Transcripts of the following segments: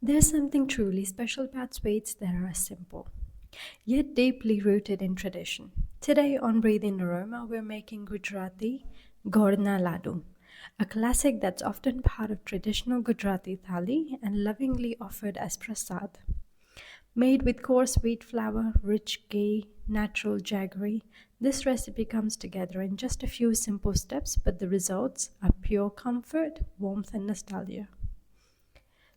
There's something truly special about sweets that are simple, yet deeply rooted in tradition. Today on Breathing Aroma, we're making Gujarati Gol Na Laddu, a classic that's often part of traditional Gujarati thaali and lovingly offered as prasad. Made with coarse wheat flour, rich ghee, natural jaggery, this recipe comes together in just a few simple steps, but the results are pure comfort, warmth, and nostalgia.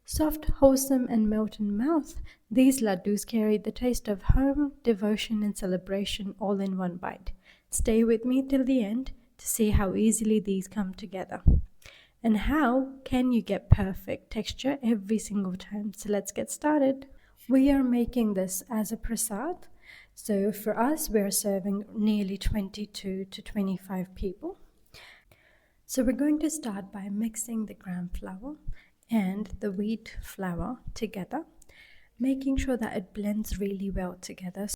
Soft, wholesome, and melt in mouth, these laddus carry the taste of home, devotion, and celebration all in one bite. Stay with me till the end to see how easily these come together. And how can you get perfect texture every single time? So let's get started. We are making this as a prasad. So for us, we're serving nearly 22 to 25 people. So we're going to start by mixing the gram flour and the wheat flour together, making sure that it blends really well together.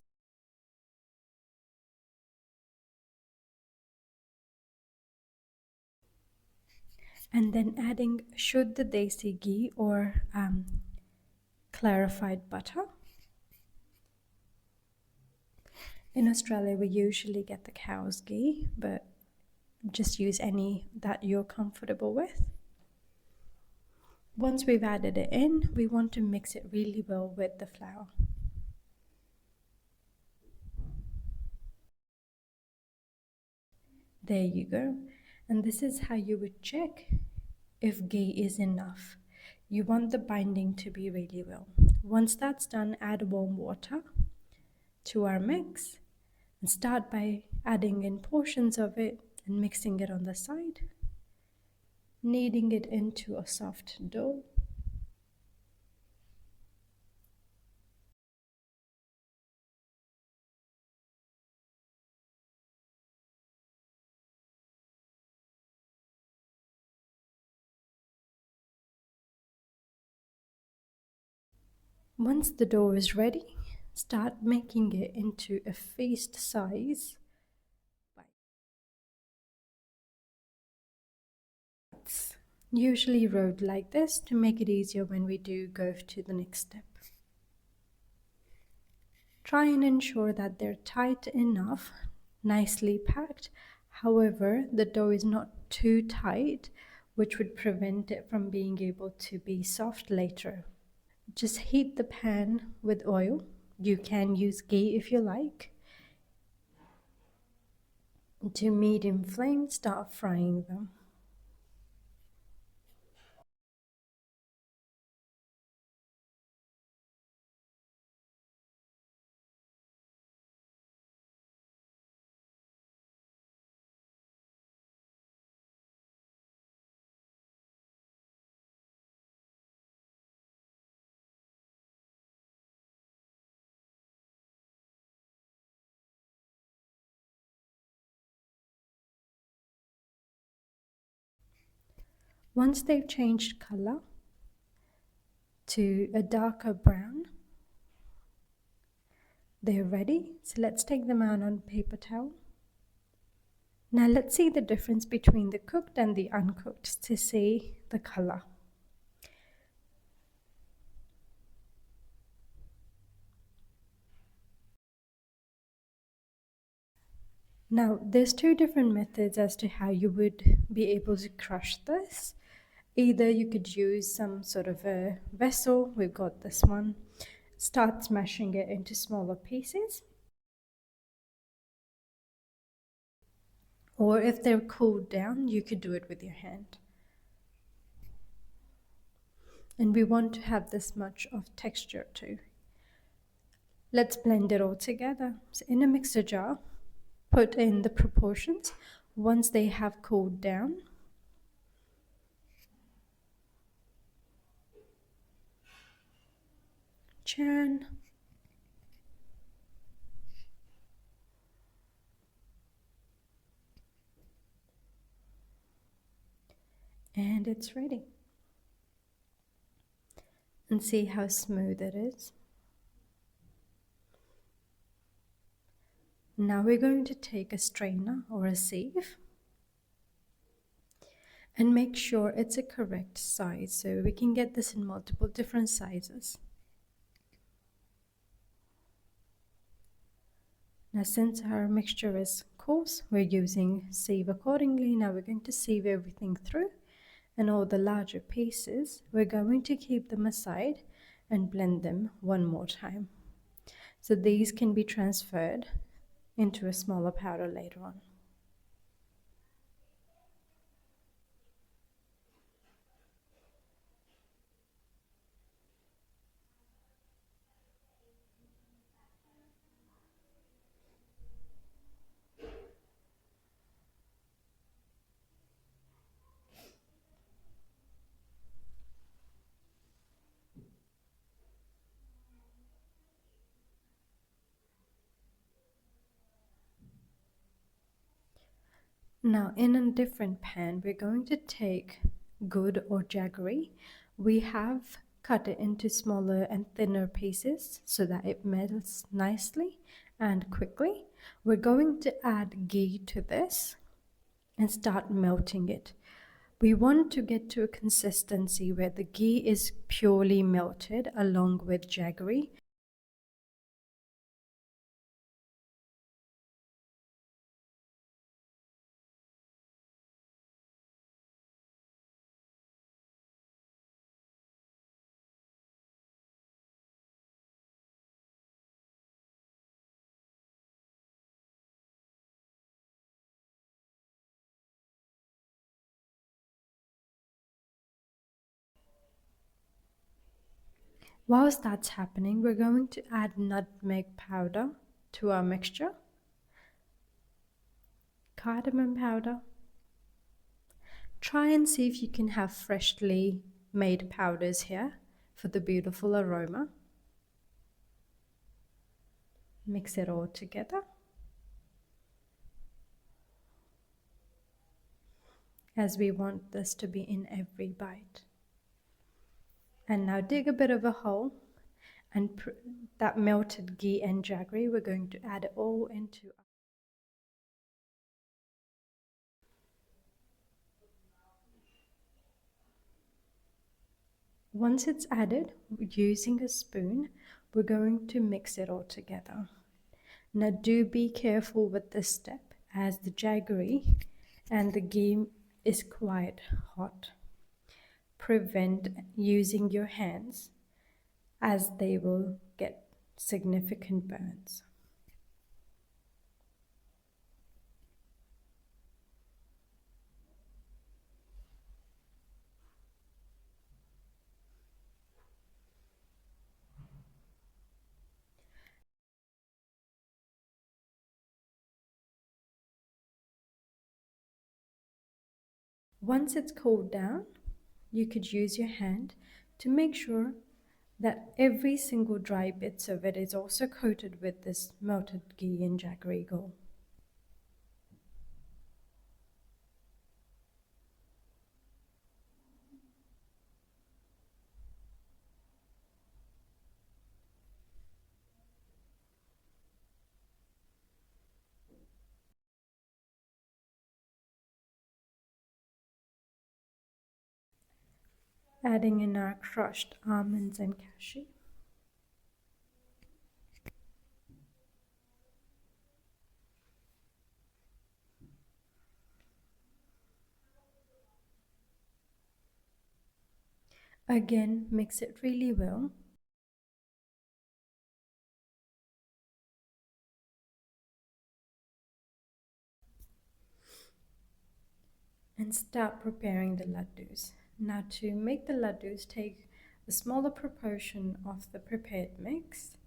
And then adding Shuddha Desi ghee or clarified butter. In Australia, we usually get the cow's ghee, but just use any that you're comfortable with. Once we've added it in, we want to mix it really well with the flour. There you go. And this is how you would check if ghee is enough. You want the binding to be really well. Once that's done, add warm water to our mix and start by adding in portions of it and mixing it on the side, kneading it into a soft dough. Once the dough is ready, start making it into a feast size bites, usually rolled like this to make it easier when we do go to the next step. Try and ensure that they're tight enough, nicely packed. However, the dough is not too tight, which would prevent it from being able to be soft later. Just heat the pan with oil. You can use ghee if you like. To medium flame, start frying them. Once they've changed color to a darker brown, they're ready. So let's take them out on paper towel. Now let's see the difference between the cooked and the uncooked to see the color. Now there's two different methods as to how you would be able to crush this. Either you could use some sort of a vessel, we've got this one, start smashing it into smaller pieces. Or if they're cooled down, you could do it with your hand. And we want to have this much of texture too. Let's blend it all together. So in a mixer jar, put in the proportions once they have cooled down. Churn. And it's ready. And see how smooth it is. Now we're going to take a strainer or a sieve And make sure it's a correct size, so we can get this in multiple different sizes. Now since our mixture is coarse, we're using sieve accordingly. Now we're going to sieve everything through, and all the larger pieces, we're going to keep them aside and blend them one more time. So these can be transferred into a smaller powder later on. Now in a different pan, we're going to take good or jaggery. We have cut it into smaller and thinner pieces so that it melts nicely and quickly. We're going to add ghee to this and start melting it. We want to get to a consistency where the ghee is purely melted along with jaggery. Whilst that's happening, we're going to add nutmeg powder to our mixture, cardamom powder. Try and see if you can have freshly made powders here for the beautiful aroma. Mix it all together, as we want this to be in every bite. And now dig a bit of a hole, and that melted ghee and jaggery, we're going to add it all into. Once it's added, using a spoon, we're going to mix it all together. Now do be careful with this step, as the jaggery and the ghee is quite hot. Prevent using your hands, as they will get significant burns. Once it's cooled down, you could use your hand to make sure that every single dry bits of it is also coated with this melted ghee and jaggery gol. Adding in our crushed almonds and cashew. Again, mix it really well. And start preparing the laddus. Now to make the laddus, take a smaller proportion of the prepared mix,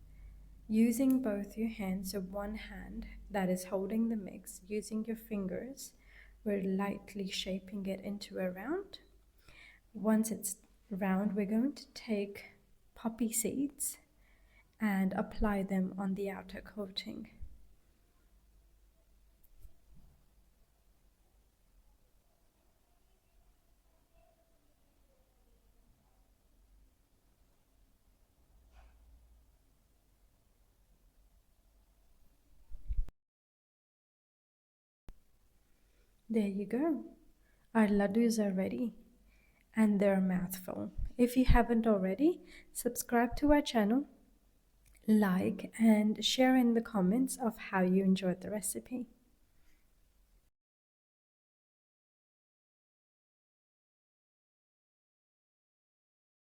using both your hands, so one hand that is holding the mix, using your fingers, we're lightly shaping it into a round. Once it's round, we're going to take poppy seeds and apply them on the outer coating. There you go. Our laddus are ready and they're mouthful. If you haven't already, subscribe to our channel, like, and share in the comments of how you enjoyed the recipe.